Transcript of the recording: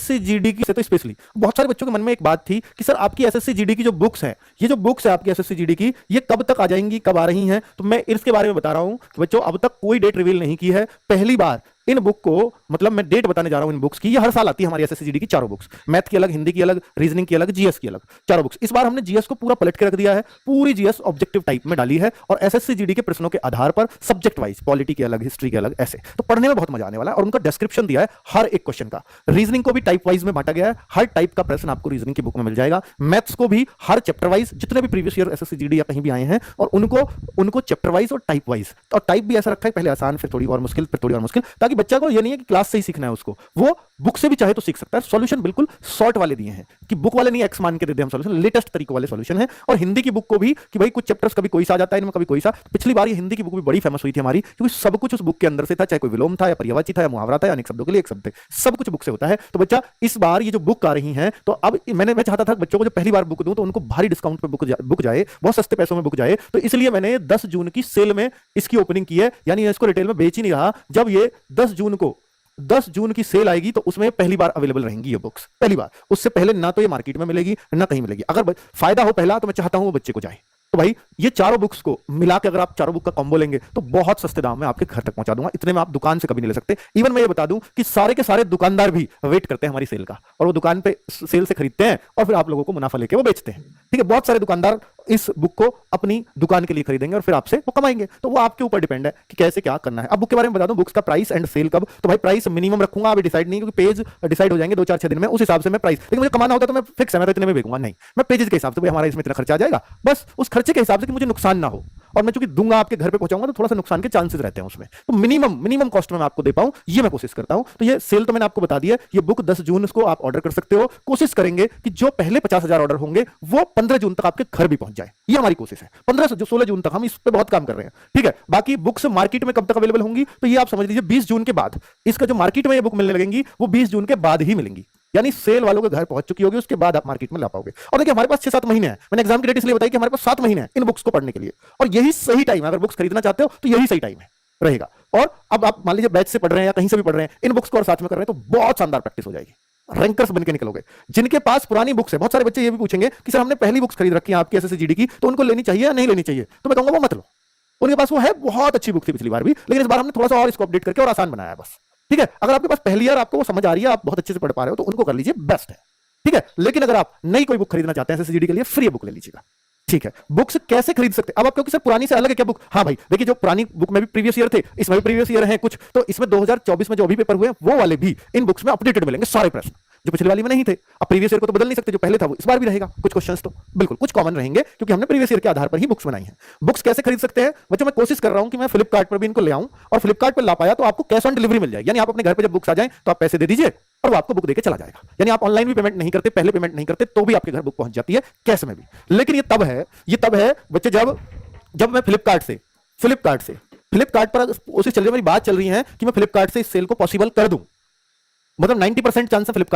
SSC GD की से तो स्पेशली बहुत सारे बच्चों के मन में एक बात थी कि सर आपकी एसएससी जीडी की जो बुक्स है, ये जो बुक्स है आपकी एसएससी जीडी की, ये कब तक आ जाएंगी, कब आ रही हैं? तो मैं इसके बारे में बता रहा हूं कि बच्चों अब तक कोई डेट रिवील नहीं की है। पहली बार इन बुक को, मतलब मैं डेट बताने जा रहा हूं इन बुक्स की। ये हर साल आती है हमारी एसएससी जीडी की चारों बुक्स, मैथ की अलग, हिंदी की अलग, रीजनिंग की अलग, जीएस की अलग, चारों बुक्स। इस बार हमने जीएस को पूरा पलट के रख दिया है, पूरी जीएस ऑब्जेक्टिव टाइप में डाली है और एसएससी जीडी के प्रश्नों के आधार पर सब्जेक्ट वाइज, पॉलिटी के अलग, हिस्ट्री के अलग, ऐसे तो पढ़ने में बहुत मजा आने वाला है। और उनका डिस्क्रिप्शन दिया है हर एक क्वेश्चन का। रीजनिंग को भी टाइप वाइज में बांटा गया है, हर टाइप का प्रश्न आपको रीजनिंग की बुक में मिल जाएगा। मैथ्स को भी हर चैप्टर वाइज, जितने भी प्रीवियस ईयर एसएससी जीडी या कहीं भी आए हैं, और उनको चैप्टर वाइज और टाइप वाइज, और टाइप भी ऐसा रखा है पहले आसान, फिर थोड़ी और मुश्किल, फिर थोड़ी और मुश्किल, ताकि बच्चा को ये नहीं है कि क्लास से ही सीखना है उसको, वो बुक से भी चाहे तो सीख सकता है। सॉल्यूशन बिल्कुल शॉर्ट वाले दिए हैं कि बुक वाले नहीं एक्स मान के दे दे हम सॉल्यूशन, लेटेस्ट तरीकों वाले सॉल्यूशन है। और हिंदी की बुक को भी कि भाई कुछ चैप्टर्स कभी कोई सा आ जाता है इनमें, कभी कोई सा। पिछली बार ये हिंदी की बुक भी बड़ी फेमस हुई थी हमारी, क्योंकि सब कुछ उस बुक के अंदर से था, चाहे कोई विलोम था या पर्यायवाची था या मुहावरा था या अनेक शब्दों के लिए एक शब्द थे, सब कुछ बुक से होता है। तो बच्चा इस बार ये जो बुक आ रही है, तो अब मैं चाहता था बच्चों को जब पहली बार बुक दूं तो उनको भारी डिस्काउंट पे बुक जाए, बहुत सस्ते पैसों में बुक जाए। तो इसलिए मैंने 10 जून की सेल में इसकी ओपनिंग की है, यानी इसको रिटेल में बेच ही नहीं रहा। जब ये 10 जून की सेल आएगी तो उसमें पहली बार अवेलेबल रहेंगी ये बुक्स, पहली बार। उससे पहले ना तो ये मार्केट में मिलेगी ना कहीं मिलेगी। अगर फायदा हो पहला तो मैं चाहता हूं वो बच्चे को जाए। तो भाई ये चारों बुक्स को मिला के अगर आप चारों बुक का कॉम्बो लेंगे तो बहुत सस्ते दाम में आपके घर तक पहुंचा दूंगा। इतने में आप दुकान से कभी नहीं ले सकते। इवन मैं ये बता दूं कि सारे के सारे दुकानदार भी वेट करते हैं हमारी सेल का, और वो दुकान पे सेल से खरीदते हैं और फिर आप लोगों को मुनाफा लेके वो बेचते हैं। ठीक है, बहुत सारे दुकानदार इस बुक को अपनी दुकान के लिए खरीदेंगे और फिर आपसे वो कमाएंगे। तो वो आपके ऊपर डिपेंड है कि कैसे क्या करना है। अब बुक के बारे में बता दूं, बुक्स का प्राइस एंड सेल कब। तो भाई प्राइस मिनिमम रखूंगा, अभी डिसाइड नहीं, क्योंकि पेज डिसाइड हो जाएंगे 2-4-6 दिन में, उस हिसाब से मैं प्राइस। लेकिन मुझे कमाना होता तो मैं फिक्स है, मैं तो इतने में बेचूंगा नहीं, मैं पेजेस के हिसाब से, भाई हमारा इसमें इतना खर्चा आ जाएगा, बस उस खर्चे के हिसाब से कि मुझे नुकसान ना हो। और मैं चूंकि दूंगा आपके घर पे पहुंचाऊंगा तो थोड़ा सा नुकसान के चांसेस रहते हैं उसमें, तो मिनिमम कॉस्ट में मैं आपको दे पाऊं ये मैं कोशिश करता हूं। तो ये सेल तो मैंने आपको बता दिया, ये बुक 10 जून को आप ऑर्डर कर सकते हो। कोशिश करेंगे कि जो पहले 50,000 ऑर्डर होंगे वो 15 जून तक आपके घर भी पहुंच जाए, ये हमारी कोशिश है। 15 से 16 जून तक हम इस पे बहुत काम कर रहे हैं। ठीक है, बाकी बुक्स मार्केट में कब तक अवेलेबल होंगी तो ये आप समझ लीजिए 20 जून के बाद। इसका जो मार्केट में ये बुक मिलने लगेंगी वो 20 जून के बाद ही मिलेंगी, यानी सेल वालों के घर पहुंच चुकी होगी, उसके बाद आप मार्केट में ला पाओगे। और देखिए हमारे पास 6-7 महीने हैं, मैंने एग्जाम की डेट इसलिए बताई कि हमारे पास 7 महीने हैं इन बुक्स को पढ़ने के लिए, और यही सही टाइम है। अगर बुक्स खरीदना चाहते हो तो यही सही टाइम है रहेगा। और अब आप मान लीजिए बैच से पढ़ रहे हैं या कहीं से भी पढ़ रहे हैं, इन बुक्स को और साथ में कर रहे हैं तो बहुत शानदार प्रैक्टिस हो जाएगी, रैंकर्स बन के निकलोगे। जिनके पास पुरानी बुक्स है, बहुत सारे बच्चे ये भी पूछेंगे कि सर हमने पहली बुक्स खरीद रखी है आपकी एसएससी जीडी की, तो उनको लेनी चाहिए या नहीं लेनी चाहिए? तो मैं कहूंगा वो मत लो। उनके पास वो है, बहुत अच्छी बुक थी पिछली बार भी, लेकिन इस बार हमने थोड़ा सा और इसको अपडेट करके और आसान बनाया है बस। ठीक है, अगर आपके पास पहली बार आपको वो समझ आ रही है, आप बहुत अच्छे से पढ़ पा रहे हो, तो उनको कर लीजिए, बेस्ट है। ठीक है, लेकिन अगर आप नई कोई बुक खरीदना चाहते हैं एसएससी जीडी के लिए, फ्री बुक ले लीजिएगा। ठीक है, बुक्स कैसे खरीद सकते हैं अब आप, क्योंकि सर पुरानी से अलग है क्या बुक? हाँ भाई देखिए, जो पुरानी बुक में भी प्रीवियस ईयर थे, इसमें भी प्रीवियस ईयर हैं कुछ, तो इसमें 2024 में जो अभी पेपर हुए वो वाले भी इन बुक्स में अपडेटेड मिलेंगे सारे प्रश्न, जो पिछली वाली में नहीं थे। अब प्रीवियस ईयर को तो बदल नहीं सकते, जो पहले था वो इस बार भी रहेगा। कुछ क्वेश्चंस तो बिल्कुल कुछ कॉमन रहेंगे, क्योंकि हमने प्रीवियस ईयर के आधार पर ही बुक्स बनाई हैं। बुक्स कैसे खरीद सकते हैं बच्चों, मैं कोशिश कर रहा हूं कि मैं फ्लिपकार्ट पर भी इनको ले आऊं, और फ्लिपकार्ट पर ला पाया तो आपको कैश ऑन डिलीवरी मिल जाएगी, यानी आप अपने घर पर जब बुक्स आ जाए तो आप पैसे दे दीजिए और वो आपको बुक देके चला जाएगा। यानी आप ऑनलाइन भी पेमेंट नहीं करते, पहले पेमेंट नहीं करते, तो भी आपके घर बुक पहुंच जाती है कैश में भी। लेकिन ये तब है बच्चे, जब मैं फ्लिपकार्ट पर कोशिश चल रही है, मेरी बात चल रही है कि मैं फ्लिपकार्ट से इस सेल को पॉसिबल कर दूं, मतलब 90% चांस है फ्लिपकार्ट